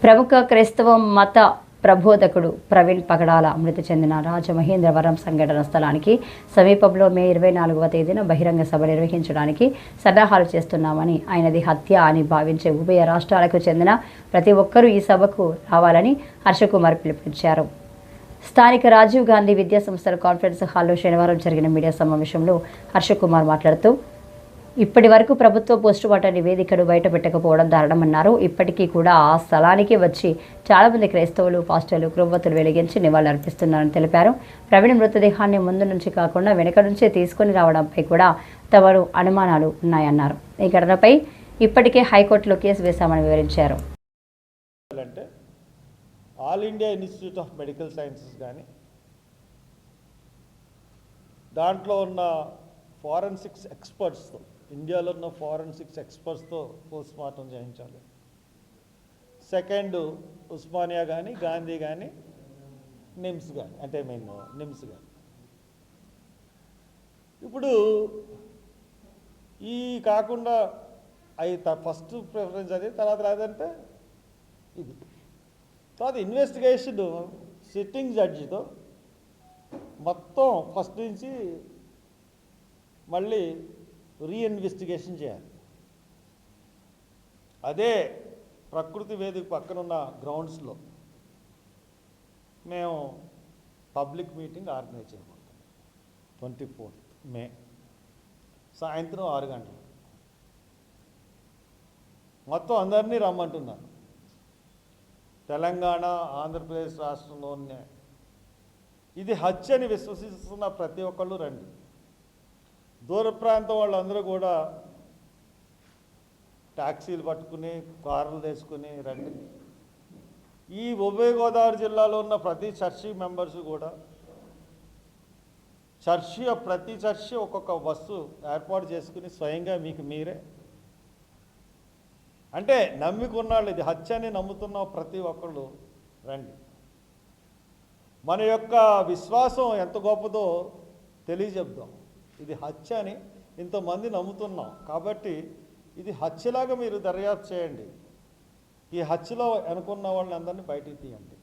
ప్రముఖ క్రైస్తవ మత ప్రబోధకుడు ప్రవీణ్ పగడాల మృతి చెందిన రాజమహేంద్రవరం సంఘటన స్థలానికి సమీపంలో మే 24వ తేదీన బహిరంగ సభ నిర్వహించడానికి సన్నాహాలు చేస్తున్నామని, ఆయనది హత్య అని భావించే ఉభయ రాష్ట్రాలకు చెందిన ప్రతి ఒక్కరూ ఈ సభకు రావాలని హర్షకుమార్ పిలుపునిచ్చారు. స్థానిక రాజీవ్ గాంధీ విద్యా సంస్థల కాన్ఫరెన్స్ హాల్లో శనివారం జరిగిన మీడియా సమావేశంలో హర్షకుమార్ మాట్లాడుతూ, ఇప్పటి వరకు ప్రభుత్వ పోస్టుమార్టం నివేదికను బయటపెట్టకపోవడం దారుణమన్నారు. ఇప్పటికీ కూడా ఆ స్థలానికి వచ్చి చాలామంది క్రైస్తవులు, పాస్టర్లు క్రొవ్వొత్తులు వెలిగించి నివాళులర్పిస్తున్నారని తెలిపారు. ప్రవీణ్ మృతదేహాన్ని ముందు నుంచి కాకుండా వెనుక నుంచే తీసుకుని రావడంపై కూడా తమరు అనుమానాలు ఉన్నాయన్నారు. ఈ ఘటనపై ఇప్పటికే హైకోర్టులో కేసు వేశామని వివరించారు. All India institute of medical sciences కానీ దాంట్లో ఉన్న ఫారెన్సిక్స్ ఎక్స్పర్ట్స్తో, ఇండియాలో ఉన్న ఫారెన్సిక్స్ ఎక్స్పర్ట్స్తో పోస్ట్మార్టం చేయించాలి. సెకండ్, ఉస్మానియా కానీ, గాంధీ కానీ, నిమ్స్ కానీ, నిమ్స్ కానీ. ఇప్పుడు ఈ కాకుండా అవి ఫస్ట్ ప్రిఫరెన్స్ అది, తర్వాత రాదంటే ఇది. తర్వాత ఇన్వెస్టిగేషన్ సిట్టింగ్ జడ్జితో మొత్తం ఫస్ట్ నుంచి మళ్ళీ రీఇన్వెస్టిగేషన్ చేయాలి. అదే ప్రకృతి వేదిక పక్కనున్న గ్రౌండ్స్లో మేము పబ్లిక్ మీటింగ్ ఆర్గనైజ్ చేయబోతున్నాం. 24th మే సాయంత్రం 6 గంటలు మొత్తం అందరినీ రమ్మంటున్నారు. తెలంగాణ, ఆంధ్రప్రదేశ్ రాష్ట్రంలోనే ఇది హత్య అని విశ్వసిస్తున్న ప్రతి ఒక్కళ్ళు రండి. దూర ప్రాంతం వాళ్ళందరూ కూడా ట్యాక్సీలు పట్టుకుని, కార్లు తీసుకుని రండి. ఈ ఉభయ గోదావరి జిల్లాలో ఉన్న ప్రతి చర్చి మెంబర్స్ కూడా ప్రతి చర్చి ఒక్కొక్క బస్సు ఏర్పాటు చేసుకుని స్వయంగా మీకు మీరే, అంటే నమ్మికున్నాళ్ళు, ఇది హత్య అని నమ్ముతున్న ప్రతి ఒక్కళ్ళు రండి. మన యొక్క విశ్వాసం ఎంత గొప్పదో తెలియజెప్దాం. ఇది హత్య అని ఇంతమంది నమ్ముతున్నాం కాబట్టి ఇది హత్యలాగా మీరు దర్యాప్తు చేయండి. ఈ హత్యలో అనుకున్న వాళ్ళని అందరినీ బయటికి తీయండి.